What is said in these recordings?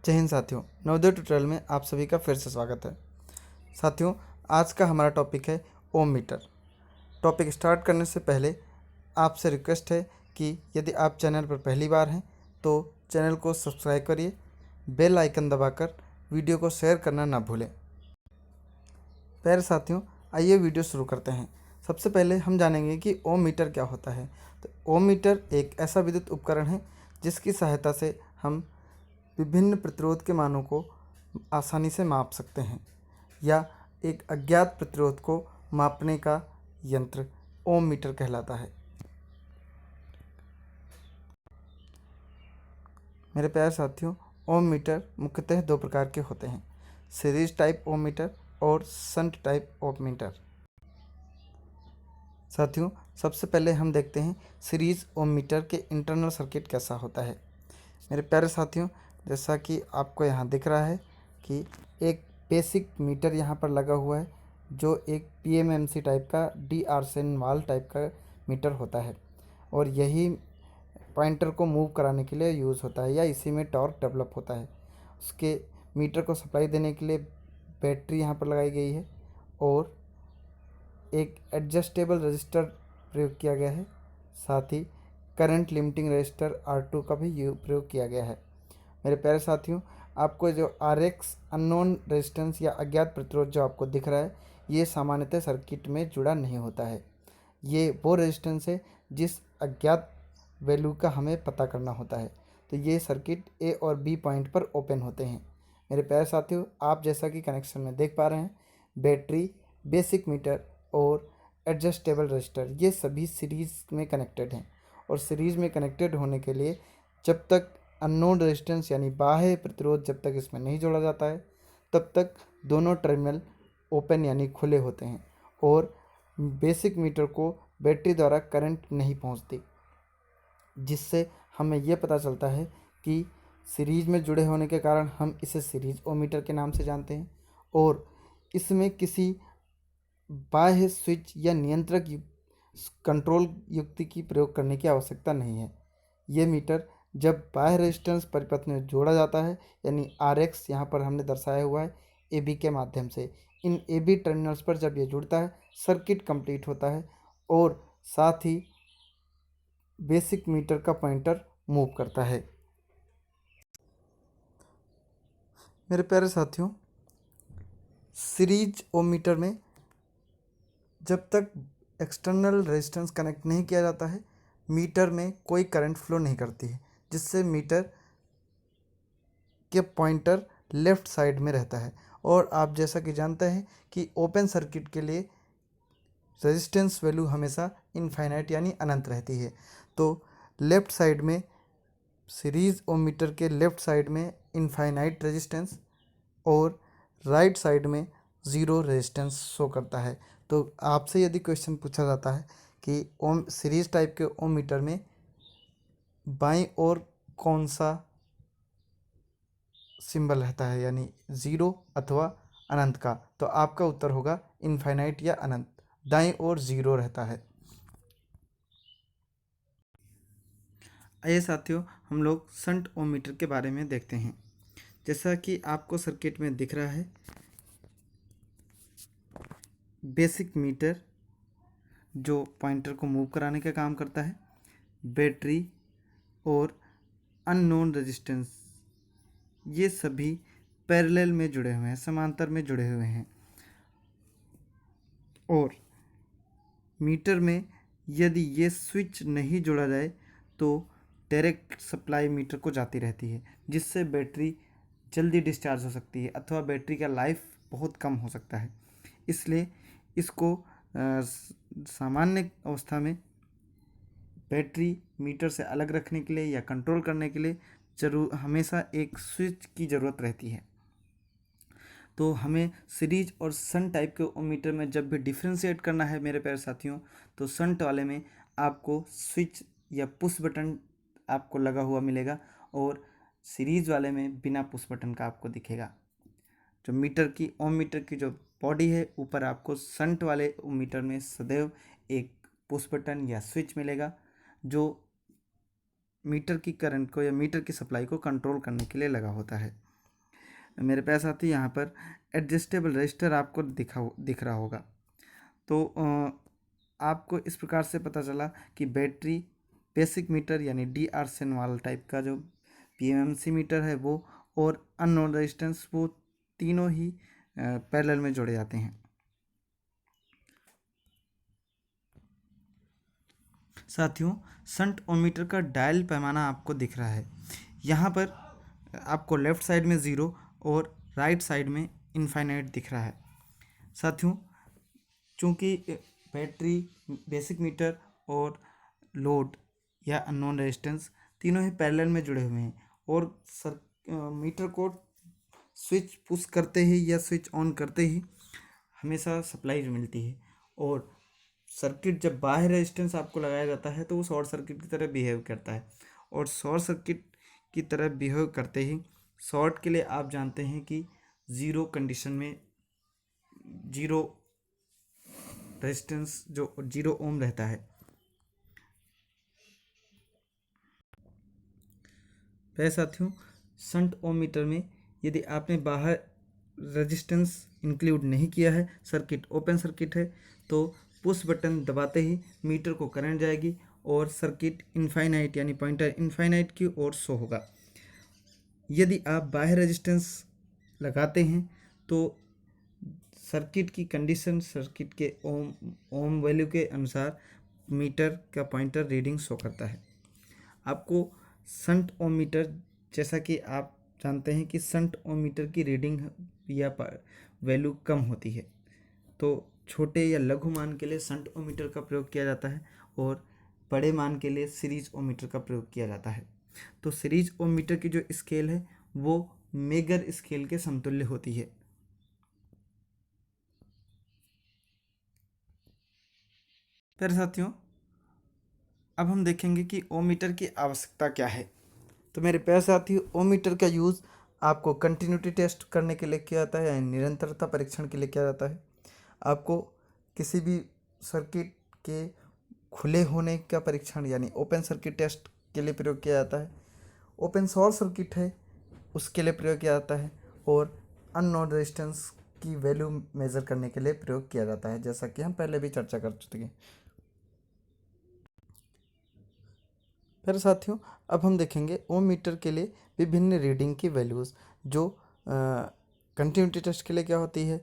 जय हिंद साथियों, नवोदय ट्यूटोरियल में आप सभी का फिर से स्वागत है। साथियों, आज का हमारा टॉपिक है ओम मीटर। टॉपिक स्टार्ट करने से पहले आपसे रिक्वेस्ट है कि यदि आप चैनल पर पहली बार हैं तो चैनल को सब्सक्राइब करिए, बेल आइकन दबाकर वीडियो को शेयर करना ना भूलें। प्यारे साथियों, आइए वीडियो शुरू करते हैं। सबसे पहले हम जानेंगे कि ओम मीटर क्या होता है। तो ओम मीटर एक ऐसा विद्युत उपकरण है जिसकी सहायता से हम विभिन्न प्रतिरोध के मानों को आसानी से माप सकते हैं, या एक अज्ञात प्रतिरोध को मापने का यंत्र ओम मीटर कहलाता है। मेरे प्यारे साथियों, ओम मीटर मुख्यतः दो प्रकार के होते हैं, सीरीज टाइप ओम मीटर और शंट टाइप ओम मीटर। साथियों, सबसे पहले हम देखते हैं सीरीज ओम मीटर के इंटरनल सर्किट कैसा होता है। मेरे प्यारे साथियों, जैसा कि आपको यहाँ दिख रहा है कि एक बेसिक मीटर यहाँ पर लगा हुआ है जो एक पीएमएमसी टाइप का डीआरसेनवाल टाइप का मीटर होता है, और यही पॉइंटर को मूव कराने के लिए यूज़ होता है या इसी में टॉर्क डेवलप होता है। उसके मीटर को सप्लाई देने के लिए बैटरी यहाँ पर लगाई गई है और एक एडजस्टेबल रजिस्टर प्रयोग किया गया है। साथ ही करंट लिमिटिंग रजिस्टर R2 का भी प्रयोग किया गया है। मेरे प्यारे साथियों, आपको जो RX अननोन रेजिस्टेंस या अज्ञात प्रतिरोध जो आपको दिख रहा है, ये सामान्यतः सर्किट में जुड़ा नहीं होता है। ये वो रेजिस्टेंस है जिस अज्ञात वैल्यू का हमें पता करना होता है। तो ये सर्किट A और B पॉइंट पर ओपन होते हैं। मेरे प्यारे साथियों, आप जैसा कि कनेक्शन में देख पा रहे हैं, बैटरी, बेसिक मीटर और एडजस्टेबल रजिस्टर ये सभी सीरीज़ में कनेक्टेड हैं, और सीरीज़ में कनेक्टेड होने के लिए जब तक अननोन रेजिस्टेंस यानी बाह्य प्रतिरोध जब तक इसमें नहीं जोड़ा जाता है तब तक दोनों टर्मिनल ओपन यानी खुले होते हैं और बेसिक मीटर को बैटरी द्वारा करंट नहीं पहुंचती, जिससे हमें यह पता चलता है कि सीरीज में जुड़े होने के कारण हम इसे सीरीज ओमीटर के नाम से जानते हैं, और इसमें किसी बाह्य स्विच या नियंत्रक कंट्रोल युक्ति की प्रयोग करने की आवश्यकता नहीं है। ये मीटर जब बाह्य रेजिस्टेंस परिपथ में जोड़ा जाता है, यानी RX यहाँ पर हमने दर्शाया हुआ है AB के माध्यम से, इन AB टर्मिनल्स पर जब ये जुड़ता है सर्किट कंप्लीट होता है और साथ ही बेसिक मीटर का पॉइंटर मूव करता है। मेरे प्यारे साथियों, सीरीज ओम मीटर में जब तक एक्सटर्नल रेजिस्टेंस कनेक्ट नहीं किया जाता है मीटर में कोई करंट फ्लो नहीं करती है, जिससे मीटर के पॉइंटर लेफ़्ट साइड में रहता है। और आप जैसा कि जानते हैं कि ओपन सर्किट के लिए रेजिस्टेंस वैल्यू हमेशा इनफाइनाइट यानी अनंत रहती है। तो लेफ़्ट साइड में सीरीज ओम मीटर के लेफ़्ट साइड में इनफाइनाइट रेजिस्टेंस और राइट साइड में ज़ीरो रेजिस्टेंस शो करता है। तो आपसे यदि क्वेश्चन पूछा जाता है कि ओम सीरीज टाइप के ओम मीटर में बाईं ओर कौन सा सिंबल रहता है, यानी ज़ीरो अथवा अनंत का, तो आपका उत्तर होगा इनफाइनाइट या अनंत। दाईं ओर ज़ीरो रहता है। आइए साथियों, हम लोग शंट ओम मीटर के बारे में देखते हैं। जैसा कि आपको सर्किट में दिख रहा है, बेसिक मीटर जो पॉइंटर को मूव कराने का काम करता है, बैटरी और अननोन रेजिस्टेंस ये सभी पैरेलल में जुड़े हुए हैं, समांतर में जुड़े हुए हैं। और मीटर में यदि ये स्विच नहीं जोड़ा जाए तो डायरेक्ट सप्लाई मीटर को जाती रहती है, जिससे बैटरी जल्दी डिस्चार्ज हो सकती है अथवा बैटरी का लाइफ बहुत कम हो सकता है। इसलिए इसको सामान्य अवस्था में बैटरी मीटर से अलग रखने के लिए या कंट्रोल करने के लिए हमेशा एक स्विच की ज़रूरत रहती है। तो हमें सीरीज और शन टाइप के ओम मीटर में जब भी डिफ्रेंशिएट करना है मेरे प्यारे साथियों, तो शंट वाले में आपको स्विच या पुश बटन आपको लगा हुआ मिलेगा और सीरीज वाले में बिना पुश बटन का आपको दिखेगा। जो मीटर की ओम मीटर की जो बॉडी है, ऊपर आपको शंट वाले ओम मीटर में सदैव एक पुश बटन या स्विच मिलेगा जो मीटर की करंट को या मीटर की सप्लाई को कंट्रोल करने के लिए लगा होता है। मेरे प्यारे साथी यहाँ पर एडजस्टेबल रजिस्टर आपको दिख रहा होगा। तो आपको इस प्रकार से पता चला कि बैटरी, बेसिक मीटर यानी DR सेनवाल टाइप का जो PMMC मीटर है वो, और अननोन रेजिस्टेंस, वो तीनों ही पैरेलल में जोड़े जाते हैं। साथियों, शंट ओमीटर का डायल पैमाना आपको दिख रहा है। यहाँ पर आपको लेफ़्ट साइड में 0 और राइट साइड में इनफाइनाइट दिख रहा है। साथियों, चूँकि बैटरी, बेसिक मीटर और लोड या अननोन रेजिस्टेंस तीनों ही पैरेलल में जुड़े हुए हैं, और मीटर को स्विच पुश करते ही या स्विच ऑन करते ही हमेशा सप्लाई मिलती है, और सर्किट जब बाह्य रेजिस्टेंस आपको लगाया जाता है तो वो शॉर्ट सर्किट की तरह बिहेव करता है, और शॉर्ट सर्किट की तरह बिहेव करते ही शॉर्ट के लिए आप जानते हैं कि ज़ीरो कंडीशन में ज़ीरो रेजिस्टेंस जो 0 ओम रहता है। वह साथियों, शंट ओम मीटर में यदि आपने बाहर रेजिस्टेंस इंक्लूड नहीं किया है, सर्किट ओपन सर्किट है, तो पुश बटन दबाते ही मीटर को करंट जाएगी और सर्किट इनफाइनाइट यानी पॉइंटर इनफाइनाइट की ओर शो होगा। यदि आप बाहर रेजिस्टेंस लगाते हैं तो सर्किट की कंडीशन, सर्किट के ओम वैल्यू के अनुसार मीटर का पॉइंटर रीडिंग शो करता है। आपको शंट ओम मीटर, जैसा कि आप जानते हैं कि शंट ओम मीटर की रीडिंग या वैल्यू कम होती है, तो छोटे या लघु मान के लिए शंट ओम मीटर का प्रयोग किया जाता है, और बड़े मान के लिए सीरीज ओम मीटर का प्रयोग किया जाता है। तो सीरीज ओम मीटर की जो स्केल है वो मेगर स्केल के समतुल्य होती है। प्यारे साथियों, अब हम देखेंगे कि ओम मीटर की आवश्यकता क्या है। तो मेरे प्यारे साथियों, ओम मीटर का यूज़ आपको कंटिन्यूटी टेस्ट करने के लिए किया जाता है, यानी निरंतरता परीक्षण के लिए किया जाता है। आपको किसी भी सर्किट के खुले होने का परीक्षण यानी ओपन सर्किट टेस्ट के लिए प्रयोग किया जाता है। ओपन शॉर्ट सर्किट है उसके लिए प्रयोग किया जाता है, और अननोन रेजिस्टेंस की वैल्यू मेज़र करने के लिए प्रयोग किया जाता है, जैसा कि हम पहले भी चर्चा कर चुके हैं। फिर साथियों, अब हम देखेंगे ओम मीटर के लिए विभिन्न रीडिंग की वैल्यूज़, जो कंटिन्यूटी टेस्ट के लिए क्या होती है,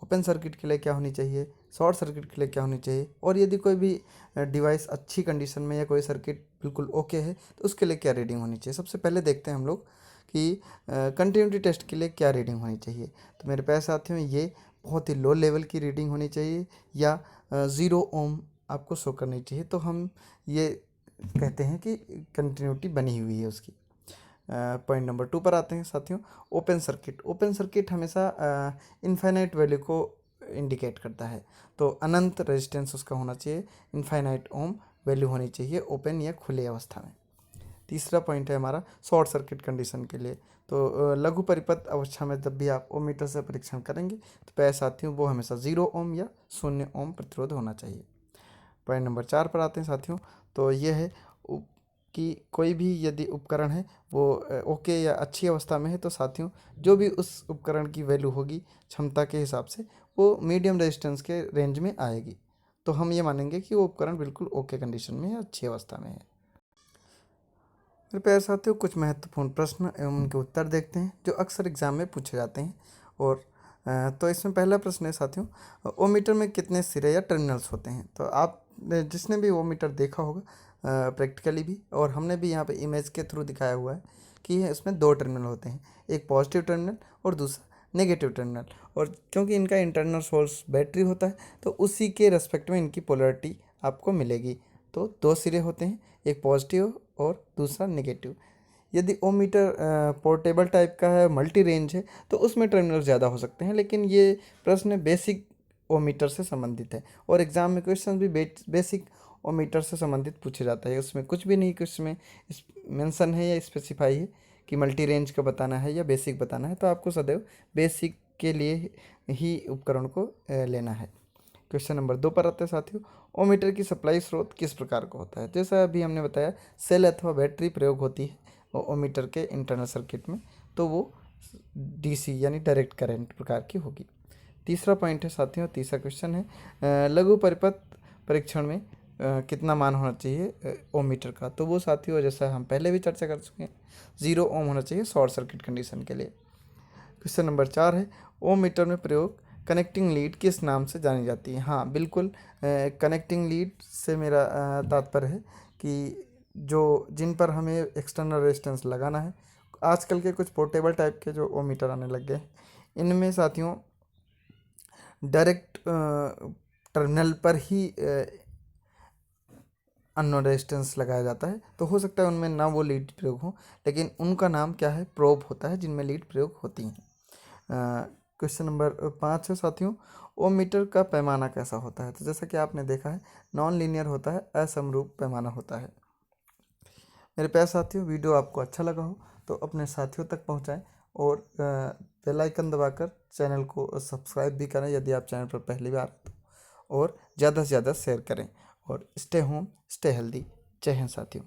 ओपन सर्किट के लिए क्या होनी चाहिए, शॉर्ट सर्किट के लिए क्या होनी चाहिए, और यदि कोई भी डिवाइस अच्छी कंडीशन में या कोई सर्किट बिल्कुल ओके है तो उसके लिए क्या रीडिंग होनी चाहिए। सबसे पहले देखते हैं हम लोग कि कंटिन्यूटी टेस्ट के लिए क्या रीडिंग होनी चाहिए। तो मेरे प्यारे साथियों, ये बहुत ही लो लेवल की रीडिंग होनी चाहिए, या 0 ओम आपको शो करनी चाहिए, तो हम ये कहते हैं कि कंटिन्यूटी बनी हुई है उसकी। पॉइंट नंबर 2 पर आते हैं साथियों, ओपन सर्किट। ओपन सर्किट हमेशा इनफाइनाइट वैल्यू को इंडिकेट करता है, तो अनंत रेजिस्टेंस उसका होना चाहिए, इनफाइनाइट ओम वैल्यू होनी चाहिए ओपन या खुले अवस्था में। तीसरा पॉइंट है हमारा शॉर्ट सर्किट कंडीशन के लिए। तो लघु परिपथ अवस्था में जब भी आप ओम मीटर से परीक्षण करेंगे तो प्यारे साथियों वो हमेशा 0 ओम या 0 ओम प्रतिरोध होना चाहिए। पॉइंट नंबर 4 पर आते हैं साथियों, तो ये है कि कोई भी यदि उपकरण है वो ओके या अच्छी अवस्था में है, तो साथियों जो भी उस उपकरण की वैल्यू होगी क्षमता के हिसाब से वो मीडियम रेजिस्टेंस के रेंज में आएगी, तो हम ये मानेंगे कि वो उपकरण बिल्कुल ओके कंडीशन में है, अच्छी अवस्था में है। मेरे प्यारे साथियों, कुछ महत्वपूर्ण प्रश्न एवं उनके उत्तर देखते हैं जो अक्सर एग्जाम में पूछे जाते हैं। और तो इसमें पहला प्रश्न है साथियों, ओम मीटर में कितने सिरे या टर्मिनल्स होते हैं। तो आप जिसने भी ओम मीटर देखा होगा प्रैक्टिकली भी, और हमने भी यहाँ पे इमेज के थ्रू दिखाया हुआ है कि इसमें 2 टर्मिनल होते हैं, एक पॉजिटिव टर्मिनल और दूसरा नेगेटिव टर्मिनल। और क्योंकि इनका इंटरनल सोर्स बैटरी होता है तो उसी के रेस्पेक्ट में इनकी पोलैरिटी आपको मिलेगी। तो 2 सिरे होते हैं, एक पॉजिटिव और दूसरा नेगेटिव। यदि ओम मीटर पोर्टेबल टाइप का है, मल्टी रेंज है, तो उसमें टर्मिनल ज़्यादा हो सकते हैं, लेकिन ये प्रश्न बेसिक ओम मीटर से संबंधित है, और एग्जाम में क्वेश्चन भी बेसिक ओम मीटर से संबंधित पूछे जाता है। उसमें कुछ भी नहीं, कुछ में मेंशन है या स्पेसिफाई है कि मल्टी रेंज का बताना है या बेसिक बताना है, तो आपको सदैव बेसिक के लिए ही उपकरण को लेना है। क्वेश्चन नंबर 2 पर आते हैं साथियों, ओम मीटर की सप्लाई स्रोत किस प्रकार का होता है। जैसा अभी हमने बताया, सेल अथवा बैटरी प्रयोग होती है ओम मीटर के इंटरनल सर्किट में, तो वो डीसी यानी डायरेक्ट करंट प्रकार की होगी। तीसरा पॉइंट है साथियों, तीसरा क्वेश्चन है लघु परिपथ परीक्षण में कितना मान होना चाहिए ओम मीटर का। तो वो साथियों जैसा हम पहले भी चर्चा कर चुके हैं, 0 ओम होना चाहिए शॉर्ट सर्किट कंडीशन के लिए। क्वेश्चन नंबर 4 है ओम मीटर में प्रयोग कनेक्टिंग लीड किस नाम से जानी जाती है। हाँ बिल्कुल, कनेक्टिंग लीड से मेरा तात्पर्य है कि जो जिन पर हमें एक्सटर्नल रेजिस्टेंस लगाना है। आजकल के कुछ पोर्टेबल टाइप के जो ओम मीटर आने लग गए हैं, इनमें साथियों डायरेक्ट टर्मिनल पर ही अननोन रेजिस्टेंस लगाया जाता है। तो हो सकता है उनमें ना वो लीड प्रयोग हो, लेकिन उनका नाम क्या है, प्रोब होता है, जिनमें लीड प्रयोग होती हैं। क्वेश्चन नंबर 5 है साथियों, ओम मीटर का पैमाना कैसा होता है। तो जैसा कि आपने देखा है नॉन लीनियर होता है, असमरूप पैमाना होता है। मेरे प्यारे साथियों, वीडियो आपको अच्छा लगा हो तो अपने साथियों तक पहुंचाएं और बेल आइकन दबाकर चैनल को सब्सक्राइब भी करें यदि आप चैनल पर पहली बार तो, और ज़्यादा से ज़्यादा शेयर करें। और स्टे होम स्टे हेल्दी। जय हिंद साथियों।